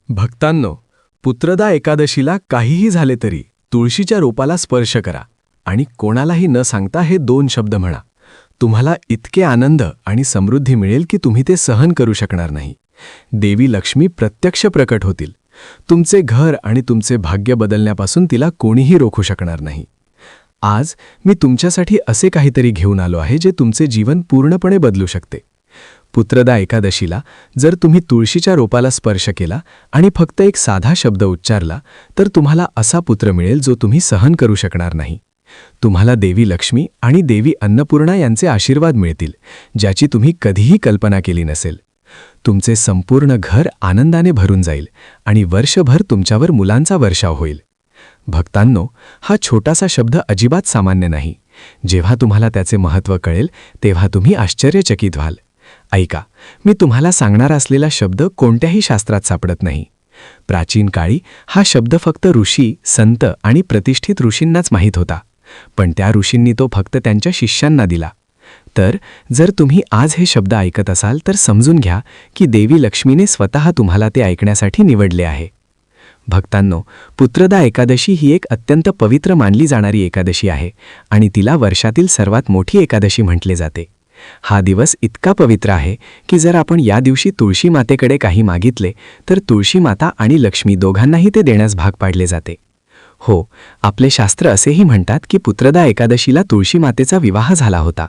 भक्तांनो, पुत्रदा एकादशीला काहीही झाले तरी तुळशीच्या रोपाला स्पर्श करा आणि कोणालाही न सांगता हे 2 शब्द म्हणा. तुम्हाला इतके आनंद आणि समृद्धी मिळेल की तुम्ही ते सहन करू शकणार नाही. देवी लक्ष्मी प्रत्यक्ष प्रकट होतील. तुमचे घर आणि तुमचे भाग्य बदलण्यापासून तिला कोणीही रोखू शकणार नाही. आज मी तुमच्यासाठी असे काहीतरी घेऊन आलो आहे जे तुमचे जीवन पूर्णपणे बदलू शकते. पुत्रदा एकादशीला जर तुम्ही तुळशीच्या रोपाला स्पर्श केला आणि फक्त एक साधा शब्द उच्चारला तर तुम्हाला असा पुत्र मिळेल जो तुम्ही सहन करू शकणार नाही. तुम्हाला देवी लक्ष्मी आणि देवी अन्नपूर्णा यांचे आशीर्वाद मिळतील, ज्याची तुम्ही कधीही कल्पना केली नसेल. तुमचे संपूर्ण घर आनंदाने भरून जाईल आणि वर्षभर तुमच्यावर मुलांचा वर्षाव होईल. भक्तांनो, हा छोटासा शब्द अजिबात सामान्य नाही. जेव्हा तुम्हाला त्याचे महत्त्व कळेल तेव्हा तुम्ही आश्चर्यचकित व्हाल. ऐका, मी तुम्हाला सांगणार असलेला शब्द कोणत्याही शास्त्रात सापडत नाही. प्राचीन काळी हा शब्द फक्त ऋषी, संत आणि प्रतिष्ठित ऋषींनाच माहीत होता, पण त्या ऋषींनी तो फक्त त्यांच्या शिष्यांना दिला. तर जर तुम्ही आज हे शब्द ऐकत असाल तर समजून घ्या की देवी लक्ष्मीने स्वतः तुम्हाला ते ऐकण्यासाठी निवडले आहे. भक्तांनो, पुत्रदा एकादशी ही एक अत्यंत पवित्र मानली जाणारी एकादशी आहे आणि तिला वर्षातील सर्वात मोठी एकादशी म्हटले जाते. हा दिवस इतका पवित्र आहे की जर आपण या दिवशी तुळशी मातेकडे काही मागितले तर तुळशी माता आणि लक्ष्मी दोघांनाही ते देण्यास भाग पाडले जाते. हो, आपले शास्त्र असेही म्हणतात की पुत्रदा एकादशीला तुळशी मातेचा विवाह झाला होता.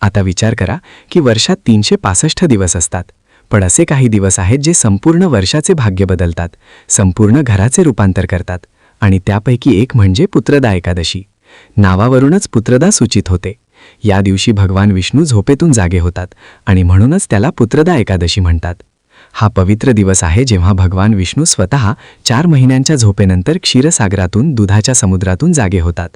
आता विचार करा की वर्षात 365 दिवस असतात, पण असे काही दिवस आहेत जे संपूर्ण वर्षाचे भाग्य बदलतात, संपूर्ण घराचे रूपांतर करतात, आणि त्यापैकी एक म्हणजे पुत्रदा एकादशी. नावावरूनच पुत्रदा सूचित होते. या दिवशी भगवान विष्णू झोपेतून जागे होतात आणि म्हणूनच त्याला पुत्रदा एकादशी म्हणतात. हा पवित्र दिवस आहे जेव्हा भगवान विष्णू स्वतः 4 महिन्यांच्या झोपेनंतर क्षीरसागरातून दुधाच्या समुद्रातून जागे होतात.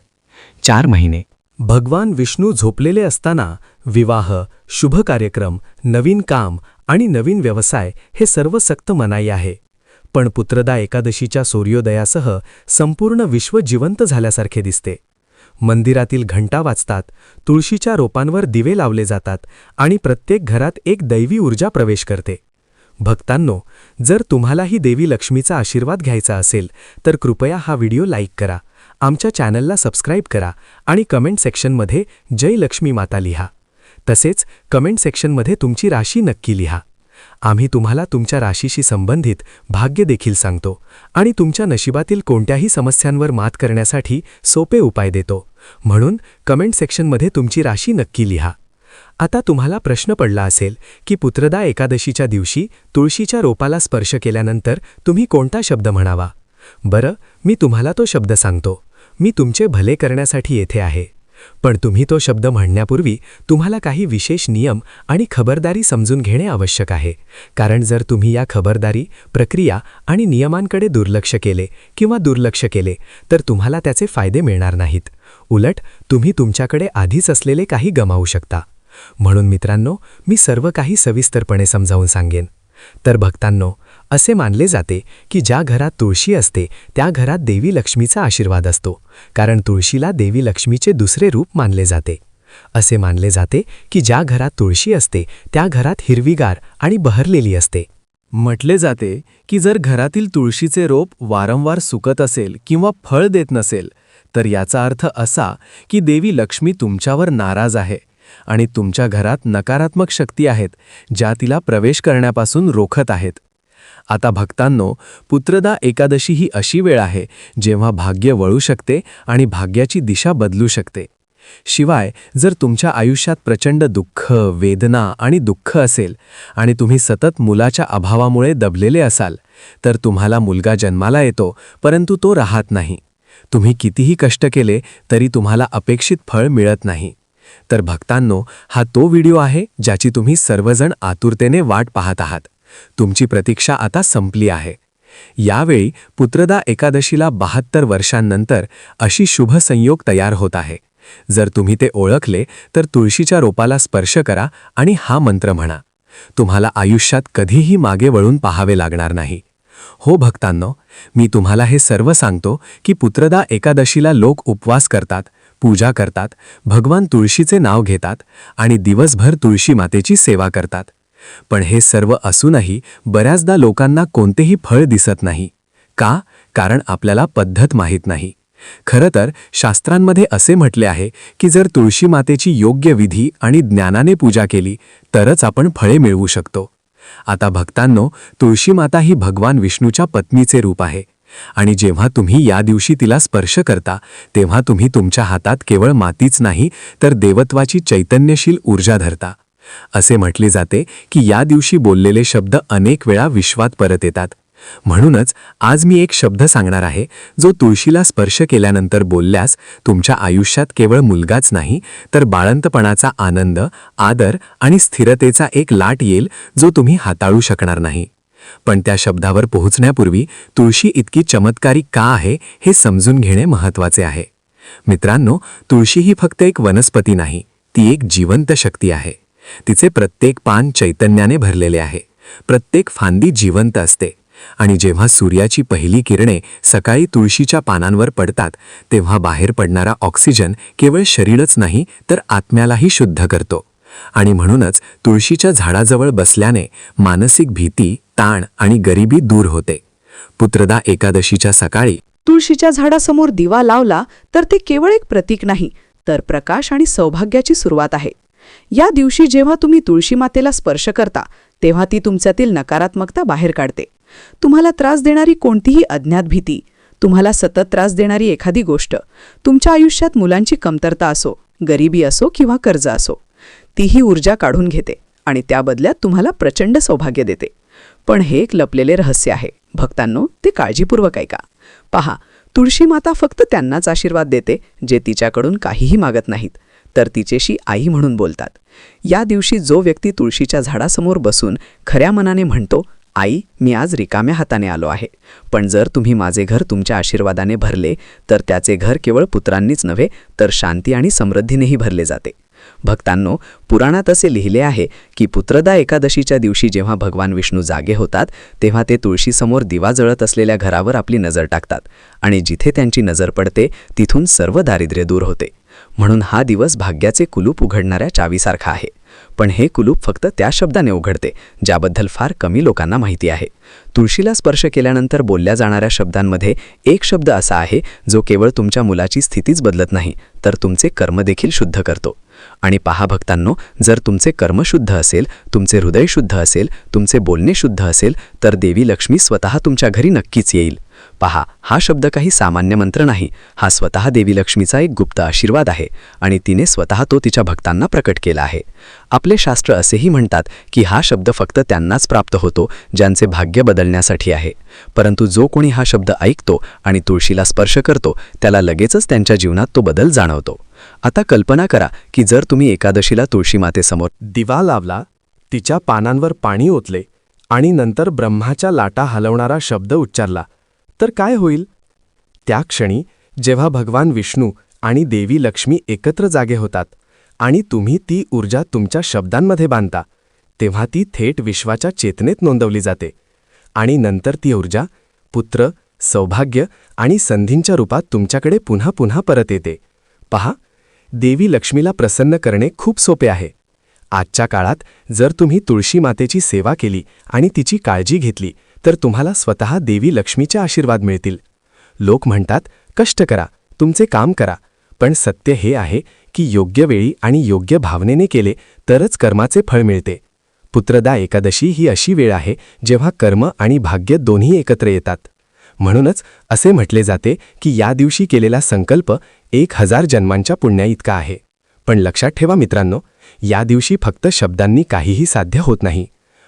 4 महिने भगवान विष्णू झोपलेले असताना विवाह, शुभ कार्यक्रम, नवीन काम आणि नवीन व्यवसाय हे सर्व सक्त मनाई आहे. पण पुत्रदा एकादशीच्या सूर्योदयासह संपूर्ण विश्व जिवंत झाल्यासारखे दिसते. मंदिरातील घंटा वाजतात, तुळशीच्या रोपांवर दिवे लावले जातात आणि प्रत्येक घरात एक दैवी ऊर्जा प्रवेश करते. भक्तांनो, जर तुम्हालाही देवी लक्ष्मीचा आशीर्वाद घ्यायचा असेल तर कृपया हा व्हिडिओ लाईक करा, आमच्या चॅनलला सबस्क्राईब करा आणि कमेंट सेक्शनमध्ये जय लक्ष्मी माता लिहा. तसेच कमेंट सेक्शनमध्ये तुमची राशी नक्की लिहा. आम्ही तुम्हाला तुमच्या राशीशी संबंधित भाग्य देखील सांगतो आणि तुमच्या नशिबातील कोणत्याही समस्यांवर मात करण्यासाठी सोपे उपाय देतो. म्हणून कमेंट सेक्शनमध्ये तुमची राशी नक्की लिहा. आता तुम्हाला प्रश्न पडला असेल की पुत्रदा एकादशीच्या दिवशी तुळशीच्या रोपाला स्पर्श केल्यानंतर तुम्ही कोणता शब्द म्हणावा. बरं, मी तुम्हाला तो शब्द सांगतो. मी तुमचे भले करण्यासाठी येथे आहे. पण तुम्ही तो शब्द म्हणण्यापूर्वी तुम्हाला काही विशेष नियम आणि खबरदारी समजून घेणे आवश्यक आहे. कारण जर तुम्ही या खबरदारी, प्रक्रिया आणि नियमांकडे दुर्लक्ष केले तर तुम्हाला त्याचे फायदे मिळणार नाहीत. उलट तुम्ही तुमच्याकडे आधीच असलेले काही गमावू शकता. म्हणून मित्रांनो, मी सर्व काही सविस्तरपणे समजावून सांगेन. तर भक्तांनो, असे मानले जाते की ज्या घरात तुळशी असते त्या घरात देवी लक्ष्मीचा आशीर्वाद असतो, कारण तुळशीला देवी लक्ष्मीचे दुसरे रूप मानले जाते. असे मानले जाते की ज्या घरात तुळशी असते त्या घरात हिरवीगार आणि बहरलेली असते. म्हटले जाते की जर घरातील तुळशीचे रोप वारंवार सुकत असेल किंवा फळ देत नसेल तर याचा अर्थ असा की देवी लक्ष्मी तुमच्यावर नाराज आहे आणि तुमच्या घरात नकारात्मक शक्ती आहेत ज्या तिला प्रवेश करण्यापासून रोखत आहेत. आता भक्तांनो, पुत्रदा एकादशी ही अशी वेळ आहे जेव्हा भाग्य वळू शकते आणि भाग्याची दिशा बदलू शकते. शिवाय जर तुमच्या आयुष्यात प्रचंड दुःख, वेदना आणि दुःख असेल आणि तुम्ही सतत मुलाच्या अभावामुळे दबलेले असाल तर तुम्हाला मुलगा जन्माला येतो परंतु तो राहत नाही. तुम्ही कितीही कष्ट केले तरी तुम्हाला अपेक्षित फळ मिळत नाही. तर भक्तांनो, हा तो व्हिडिओ आहे ज्याची तुम्ही सर्वजण आतुरतेने वाट पाहत आहात. तुमची प्रतीक्षा आता संपली आहे. यावेळी पुत्रदा एकादशीला 72 वर्षांनंतर अशी शुभ संयोग तयार होत आहे. जर तुम्ही ते ओळखले तर तुळशीच्या रोपाला स्पर्श करा आणि हा मंत्र म्हणा. तुम्हाला आयुष्यात कधीही मागे वळून पाहावे लागणार नाही. हो भक्तांनो, मी तुम्हाला हे सर्व सांगतो की पुत्रदा एकादशीला लोक उपवास करतात, पूजा करतात, भगवान तुळशीचे नाव घेतात आणि दिवसभर तुळशी मातेची सेवा करतात. पण हे सर्व असूनही बऱ्याचदा लोकांना कोणतेही फळ दिसत नाही. का? कारण आपल्याला पद्धत माहीत नाही. खरं तर शास्त्रांमध्ये असे म्हटले आहे की जर तुळशी मातेची योग्य विधी आणि ज्ञानाने पूजा केली तरच आपण फळे मिळवू शकतो. आता भक्तांनो, तुळशी माता ही भगवान विष्णूच्या पत्नीचे रूप आहे आणि जेव्हा तुम्ही या दिवशी तिला स्पर्श करता तेव्हा तुम्ही तुमच्या हातात केवळ मातीच नाही तर देवत्वाची चैतन्यशील ऊर्जा धरता. असे म्हटले जाते की या दिवशी बोललेले शब्द अनेक वेळा विश्वात परत येतात. म्हणूनच आज मी एक शब्द सांगणार आहे जो तुळशीला स्पर्श केल्यानंतर बोलल्यास तुमच्या आयुष्यात केवळ मुलगाच नाही तर बाळंतपणाचा आनंद, आदर आणि स्थिरतेचा एक लाट येईल जो तुम्ही हाताळू शकणार नाही. पण त्या शब्दावर पोहोचण्यापूर्वी तुळशी इतकी चमत्कारी का आहे हे समजून घेणे महत्त्वाचे आहे. मित्रांनो, तुळशी ही फक्त एक वनस्पती नाही, ती एक जिवंत शक्ती आहे. तिचे प्रत्येक पान चैतन्याने भरलेले आहे, प्रत्येक फांदी जिवंत असते आणि जेव्हा सूर्याची पहिली किरणे सकाळी तुळशीच्या पानांवर पडतात तेव्हा बाहेर पडणारा ऑक्सिजन केवळ शरीरच नाही तर आत्म्यालाही शुद्ध करतो. आणि म्हणूनच तुळशीच्या झाडाजवळ बसल्याने मानसिक भीती, ताण आणि गरिबी दूर होते. पुत्रदा एकादशीच्या सकाळी तुळशीच्या झाडासमोर दिवा लावला तर ते केवळ एक प्रतीक नाही तर प्रकाश आणि सौभाग्याची सुरुवात आहे. या दिवशी जेव्हा तुम्ही तुळशी मातेला स्पर्श करता तेव्हा ती तुमच्यातील नकारात्मकता बाहेर काढते. तुम्हाला त्रास देणारी कोणतीही अज्ञात भीती, तुम्हाला सतत त्रास देणारी एखादी गोष्ट, तुमच्या आयुष्यात मुलांची कमतरता असो, गरिबी असो किंवा कर्ज असो, तीही ऊर्जा काढून घेते आणि त्या बदल्यात तुम्हाला प्रचंड सौभाग्य देते. पण हे एक लपलेले रहस्य आहे भक्तांनो, ते काळजीपूर्वक ऐका. पहा, तुळशी माता फक्त त्यांनाच आशीर्वाद देते जे तिच्याकडून काहीही मागत नाहीत तर तिचेशी आई म्हणून बोलतात. या दिवशी जो व्यक्ती तुळशीच्या झाडासमोर बसून खऱ्या मनाने म्हणतो, आई, मी आज रिकाम्या हाताने आलो आहे, पण जर तुम्ही माझे घर तुमच्या आशीर्वादाने भरले तर त्याचे घर केवळ पुत्रांनीच नव्हे तर शांती आणि समृद्धीनेही भरले जाते. भक्तांनो, पुराणात असे लिहिले आहे की पुत्रदा एकादशीच्या दिवशी जेव्हा भगवान विष्णू जागे होतात तेव्हा ते तुळशीसमोर दिवा जळत असलेल्या घरावर आपली नजर टाकतात आणि जिथे त्यांची नजर पडते तिथून सर्व दारिद्र्य दूर होते. म्हणून हा दिवस भाग्याचे कुलूप उघडणाऱ्या चावीसारखा आहे. पण हे कुलूप फक्त त्या शब्दाने उघडते ज्याबद्दल फार कमी लोकांना माहिती आहे. तुळशीला स्पर्श केल्यानंतर बोलल्या जाणाऱ्या शब्दांमध्ये एक शब्द असा आहे जो केवळ तुमच्या मुलाची स्थितीच बदलत नाही तर तुमचे कर्म देखील शुद्ध करतो. आणि पहा भक्तांनो, जर तुमचे कर्म शुद्ध असेल, तुमचे हृदय शुद्ध असेल, तुमचे बोलणे शुद्ध असेल तर देवी लक्ष्मी स्वतः तुमच्या घरी नक्कीच येईल. पहा, हा शब्द काही सामान्य मंत्र नाही, हा स्वतः देवी लक्ष्मीचा एक गुप्त आशीर्वाद आहे आणि तिने स्वतः तो तिच्या भक्तांना प्रकट केला आहे. आपले शास्त्र असेही म्हणतात की हा शब्द फक्त त्यांनाच प्राप्त होतो ज्यांचे भाग्य बदलण्यासाठी आहे. परंतु जो कोणी हा शब्द ऐकतो आणि तुळशीला स्पर्श करतो त्याला लगेचच त्यांच्या जीवनात तो बदल जाणवतो. आता कल्पना करा की जर तुम्ही एकादशीला तुळशी मातेसमोर दिवा लावला, तिच्या पानांवर पाणी ओतले आणि नंतर ब्रह्माच्या लाटा हलवणारा शब्द उच्चारला तर काय होईल? त्या क्षणी जेव्हा भगवान विष्णू आणि देवी लक्ष्मी एकत्र जागे होतात आणि तुम्ही ती ऊर्जा तुमच्या शब्दांमध्ये बांधता तेव्हा ती थेट विश्वाच्या चेतनेत नोंदवली जाते आणि नंतर ती ऊर्जा पुत्र, सौभाग्य आणि संधींच्या रूपात तुमच्याकडे पुन्हा पुन्हा परत येते. पहा, देवी लक्ष्मीला प्रसन्न करणे खूप सोपे आहे. आजच्या काळात जर तुम्ही तुळशी मातेची सेवा केली आणि तिची काळजी घेतली तर तुम्हाला स्वतः देवी लक्ष्मीचे आशीर्वाद मिळतील. लोक म्हणतात, कष्ट करा, तुमचे काम करा, पण सत्य हे आहे की योग्य वेळी आणि योग्य भावनेने केले तरच कर्माचे फळ मिळते. पुत्रदा एकादशी ही अशी वेळ आहे जेव्हा कर्म आणि भाग्य दोन्ही एकत्र येतात. म्हणूनच असे म्हटले जाते की या दिवशी केलेला संकल्प 1000 जन्मांच्या पुण्याइतका आहे. पण लक्षात ठेवा मित्रांनो, या दिवशी फक्त शब्दांनी काहीही साध्य होत नाही.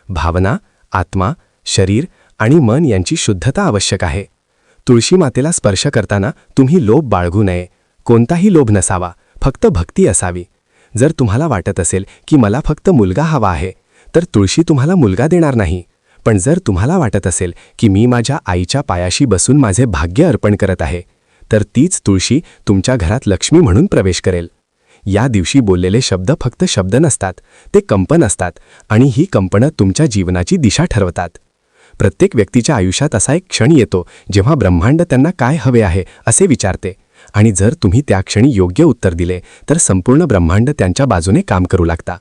भावना, आत्मा, शरीर आणि मन यांची शुद्धता आवश्यक आहे. तुळशी मातेला स्पर्श करताना तुम्ही लोभ बाळगू नये. कोणताही लोभ नसावा, फक्त भक्ती असावी. जर तुम्हाला वाटत असेल की मला फक्त मुलगा हवा आहे तर तुळशी तुम्हाला मुलगा देणार नाही. पण जर तुम्हाला वाटत असेल की मी माझ्या आईच्या पायाशी बसून माझे भाग्य अर्पण करत आहे तर तीच तुळशी तुमच्या घरात लक्ष्मी म्हणून प्रवेश करेल. या दिवशी बोललेले शब्द फक्त शब्द नसतात, ते कंपन असतात आणि ही कंपनं तुमच्या जीवनाची दिशा ठरवतात. प्रत्येक व्यक्तीच्या आयुष्यात असा एक क्षण येतो जेव्हा ब्रह्मांड त्यांना काय हवे आहे असे विचारते आणि जर तुम्ही त्या क्षणी योग्य उत्तर दिले तर संपूर्ण ब्रह्मांड त्यांच्या बाजूने काम करू लागता.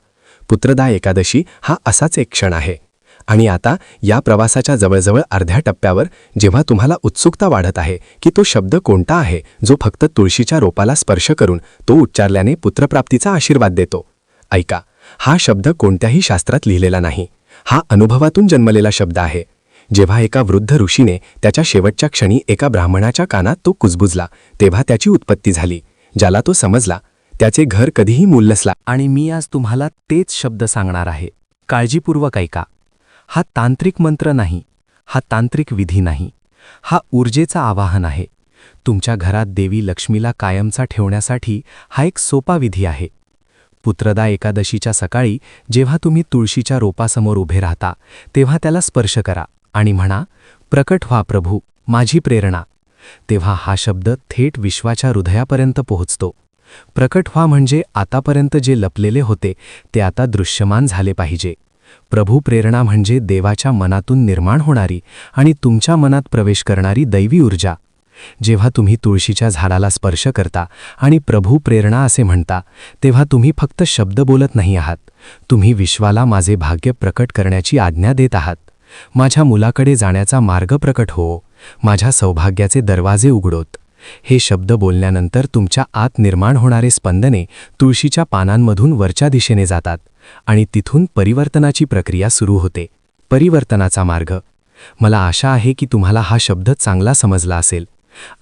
पुत्रदा एकादशी हा असाच एक क्षण आहे. आणि आता या प्रवासाच्या जवळजवळ अर्ध्या टप्प्यावर जेव्हा तुम्हाला उत्सुकता वाढत आहे की तो शब्द कोणता आहे जो फक्त तुळशीच्या रोपाला स्पर्श करून तो उच्चारल्याने पुत्रप्राप्तीचा आशीर्वाद देतो. ऐका, हा शब्द कोणत्याही शास्त्रात लिहिलेला नाही. हा अनुभवातून जन्मलेला शब्द आहे. जेव्हा एका वृद्ध ऋषीने त्याच्या शेवटच्या क्षणी एका ब्राह्मणाच्या कानात तो कुजबुजला, तेव्हा त्याची उत्पत्ती झाली. ज्याला तो समजला त्याचे घर कधीही मूल नसला. आणि मी आज तुम्हाला तेच शब्द सांगणार आहे. काळजीपूर्वक ऐका. हा तांत्रिक मंत्र नाही, हा तांत्रिक विधी नाही, हा ऊर्जेचा आवाहन आहे. तुमच्या घरात देवी लक्ष्मीला कायमचा ठेवण्यासाठी हा एक सोपा विधी आहे. पुत्रदा एकादशीच्या सकाळी जेव्हा तुम्ही तुळशीच्या रोपासमोर उभे राहता तेव्हा त्याला स्पर्श करा आणि म्हणा, प्रकट व्हा प्रभू, माझी प्रेरणा. तेव्हा हा शब्द थेट विश्वाच्या हृदयापर्यंत पोहोचतो. प्रकट व्हा म्हणजे आतापर्यंत जे लपलेले होते ते आता दृश्यमान झाले पाहिजे. प्रभू प्रेरणा म्हणजे देवाच्या मनातून निर्माण होणारी आणि तुमच्या मनात प्रवेश करणारी दैवी ऊर्जा. जेव्हा तुम्ही तुळशीच्या झाडाला स्पर्श करता आणि प्रभू प्रेरणा असे म्हणता तेव्हा तुम्ही फक्त शब्द बोलत नाही आहात, तुम्ही विश्वाला माझे भाग्य प्रकट करण्याची आज्ञा देत आहात. माझ्या मुलाकडे जाण्याचा मार्ग प्रकट हो, माझ्या सौभाग्याचे दरवाजे उघडोत. हे शब्द बोलल्यानंतर तुमच्या आत निर्माण होणारे स्पंदने तुळशीच्या पानांमधून वरच्या दिशेने जातात आणि तिथून परिवर्तनाची प्रक्रिया सुरू होते. परिवर्तनाचा मार्ग. मला आशा आहे की तुम्हाला हा शब्द चांगला समजला असेल.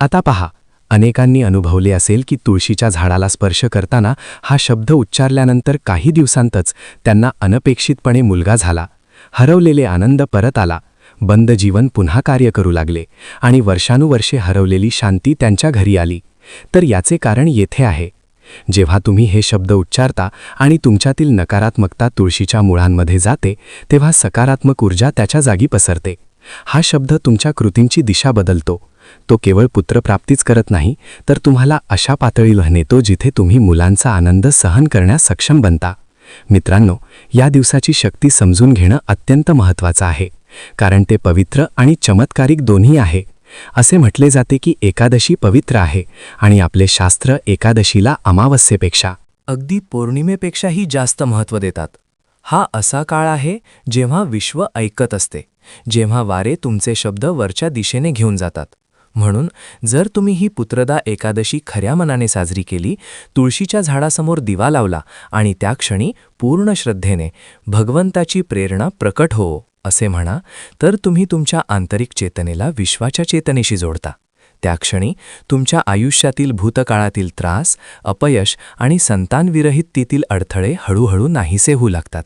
आता पहा, अनेकांनी अनुभवले असेल की तुळशीच्या झाडाला स्पर्श करताना हा शब्द उच्चारल्यानंतर काही दिवसांतच त्यांना अनपेक्षितपणे मुलगा झाला, हरवलेले आनंद परत आला, बंद जीवन पुन्हा कार्य करू लागले आणि वर्षानुवर्षे हरवलेली शांती त्यांच्या घरी आली. तर याचे कारण येथे आहे. जेव्हा तुम्ही हे शब्द उच्चारता आणि तुमच्यातील नकारात्मकता तुळशीच्या मुळांमध्ये जाते तेव्हा सकारात्मक ऊर्जा त्याच्या जागी पसरते. हा शब्द तुमच्या कृतींची दिशा बदलतो. तो केवळ पुत्रप्राप्तीच करत नाही तर तुम्हाला अशा पातळीवर नेतो जिथे तुम्ही मुलांचा आनंद सहन करण्यास सक्षम बनता. मित्रांनो, या दिवसाची शक्ती समजून घेणं अत्यंत महत्त्वाचं आहे, कारण ते पवित्र आणि चमत्कारिक दोन्ही आहे. असे म्हटले जाते की एकादशी पवित्र आहे आणि आपले शास्त्र एकादशीला अमावस्येपेक्षा, अगदी पौर्णिमेपेक्षाही जास्त महत्त्व देतात. हा असा काळ आहे जेव्हा विश्व ऐकत असते, जेव्हा वारे तुमचे शब्द वरच्या दिशेने घेऊन जातात. म्हणून जर तुम्ही ही पुत्रदा एकादशी खऱ्या मनाने साजरी केली, तुळशीच्या झाडासमोर दिवा लावला आणि त्या क्षणी पूर्ण श्रद्धेने भगवंताची प्रेरणा प्रकट हो असे म्हणा, तर तुम्ही तुमच्या आंतरिक चेतनेला विश्वाच्या चेतनेशी जोडता. त्या क्षणी तुमच्या आयुष्यातील भूतकाळातील त्रास, अपयश आणि संतानविरहिततेतील अडथळे हळूहळू नाहीसे होऊ लागतात.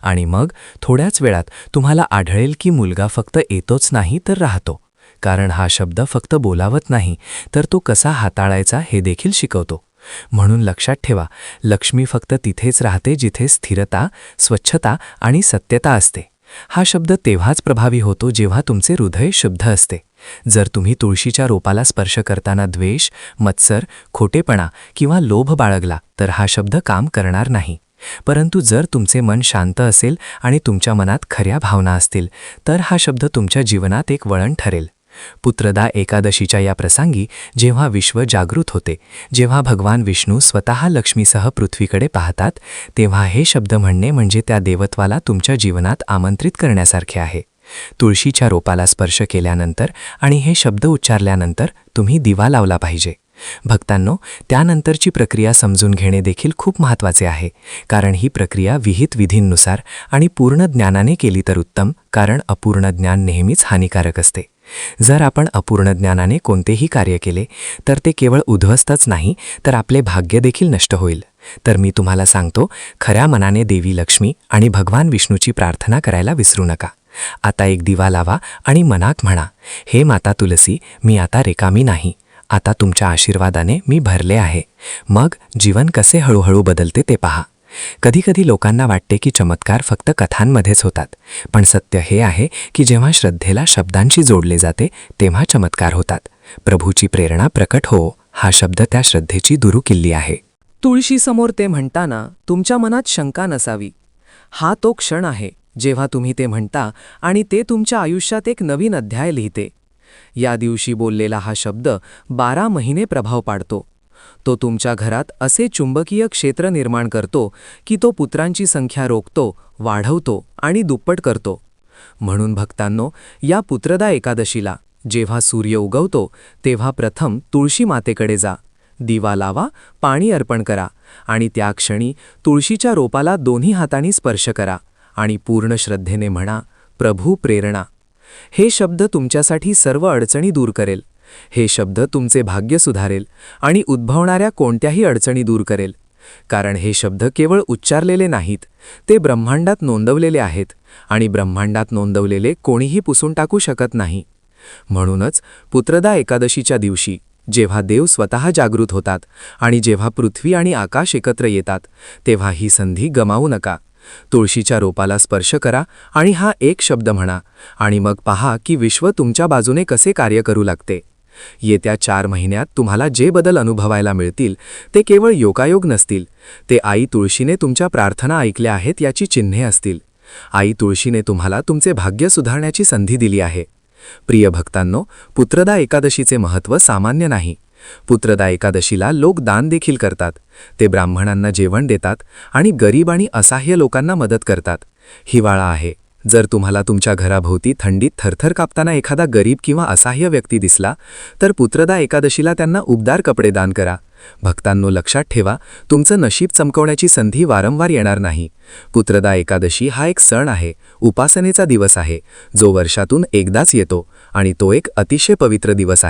आणि मग थोड्याच वेळात तुम्हाला आढळेल की मुलगा फक्त येतोच नाही तर राहतो. कारण हा शब्द फक्त बोलावत नाही तर तो कसा हाताळायचा हे देखील शिकवतो. म्हणून लक्षात ठेवा, लक्ष्मी फक्त तिथेच राहते जिथे स्थिरता, स्वच्छता आणि सत्यता असते. हा शब्द तेव्हाच प्रभावी होतो जेव्हा तुमचे हृदय शुद्ध असते. जर तुम्ही तुळशीच्या रोपाला स्पर्श करताना द्वेष, मत्सर, खोटेपणा किंवा लोभ बाळगला तर हा शब्द काम करणार नाही. परंतु जर तुमचे मन शांत असेल आणि तुमच्या मनात खऱ्या भावना असतील तर हा शब्द तुमच्या जीवनात एक वळण ठरेल. पुत्रदा एकादशीच्या या प्रसंगी जेव्हा विश्व जागृत होते, जेव्हा भगवान विष्णू स्वतः लक्ष्मीसह पृथ्वीकडे पाहतात, तेव्हा हे शब्द म्हणणे म्हणजे त्या देवत्वाला तुमच्या जीवनात आमंत्रित करण्यासारखे आहे. तुळशीच्या रोपाला स्पर्श केल्यानंतर आणि हे शब्द उच्चारल्यानंतर तुम्ही दिवा लावला पाहिजे. भक्तांनो, त्यानंतरची प्रक्रिया समजून घेणे देखील खूप महत्त्वाचे आहे, कारण ही प्रक्रिया विहित विधींनुसार आणि पूर्ण ज्ञानाने केली तर उत्तम, कारण अपूर्ण ज्ञान नेहमीच हानिकारक असते. जर आपण अपूर्ण ज्ञानाने कोणतेही कार्य केले तर ते केवळ उद्ध्वस्तच नाही तर आपले भाग्य देखील नष्ट होईल. तर मी तुम्हाला सांगतो, खऱ्या मनाने देवी लक्ष्मी आणि भगवान विष्णूची प्रार्थना करायला विसरू नका. आता एक दिवा लावा आणि मनात म्हणा, हे माता तुलसी, मी आता रिकामी नाही, आता तुमच्या आशीर्वादाने मी भरले आहे. मग जीवन कसे हळूहळू बदलते ते पहा. कधीकधी लोकांना वाटते की चमत्कार फक्त कथांमध्येच होतात, पण सत्य हे आहे की जेव्हा श्रद्धेला शब्दांशी जोडले जाते तेव्हा चमत्कार होतात. प्रभूची प्रेरणा प्रकट हो हा शब्द त्या श्रद्धेची दुरुकिल्ली आहे. तुळशीसमोर ते म्हणताना तुमच्या मनात शंका नसावी. हा तो क्षण आहे जेव्हा तुम्ही ते म्हणता आणि ते तुमच्या आयुष्यात एक नवीन अध्याय लिहिते. या दिवशी बोललेला हा शब्द 12 महिने प्रभाव पाडतो. तो तुमच्या घरात असे चुंबकीय क्षेत्र निर्माण करतो की तो पुत्रांची संख्या रोखतो, वाढवतो आणि दुप्पट करतो. म्हणून भक्तांनो, या पुत्रदा एकादशीला जेव्हा सूर्य उगवतो तेव्हा प्रथम तुळशी मातेकडे जा, दिवा लावा, पाणी अर्पण करा आणि त्या क्षणी तुळशीच्या रोपाला दोन्ही हातांनी स्पर्श करा आणि पूर्ण श्रद्धेने म्हणा, प्रभू प्रेरणा. हे शब्द तुमच्यासाठी सर्व अडचणी दूर करेल. हे शब्द तुमचे भाग्य सुधारेल आणि उद्भवणाऱ्या कोणत्याही अडचणी दूर करेल. कारण हे शब्द केवळ उच्चारलेले नाहीत, ते ब्रह्मांडात नोंदवलेले आहेत आणि ब्रह्मांडात नोंदवलेले कोणीही पुसून टाकू शकत नाही. म्हणूनच पुत्रदा एकादशीच्या दिवशी जेव्हा देव स्वतः जागृत होतात आणि जेव्हा पृथ्वी आणि आकाश एकत्र येतात, तेव्हा ही संधी गमावू नका. तुळशीच्या रोपाला स्पर्श करा आणि हा एक शब्द म्हणा आणि मग पहा की विश्व तुमच्या बाजूने कसे कार्य करू लागते. येत्या 4 महिन्यात तुम्हाला जे बदल अनुभवायला मिळतील ते केवळ योगायोग नसतील, ते आई तुळशीने तुमच्या प्रार्थना ऐकल्या आहेत याची चिन्हे असतील. आई तुळशीने तुम्हाला तुमचे भाग्य सुधारण्याची संधी दिली आहे. प्रिय भक्तांनो, पुत्रदा एकादशीचे महत्त्व सामान्य नाही. पुत्रदा एकादशीला लोक दान देखील करतात. ते ब्राह्मणांना जेवण देतात आणि गरीब आणि असहाय्य लोकांना मदत करतात. हिवाळा आहे. जर तुम्हाला तुमच्या घराभोवती थंडीत थरथर कापताना एखादा गरीब किंवा असहाय्य व्यक्ती दिसला, तर पुत्रदा एकादशीला त्यांना उबदार कपडे दान करा. भक्तांनो, लक्षात ठेवा, तुमचं नशीब चमकवण्याची संधी वारंवार येणार नाही. पुत्रदा एकादशी हा एक सण आहे, उपासनेचा दिवस आहे, जो वर्षातून एकदाच येतो आणि तो एक अतिशय पवित्र दिवस आहे.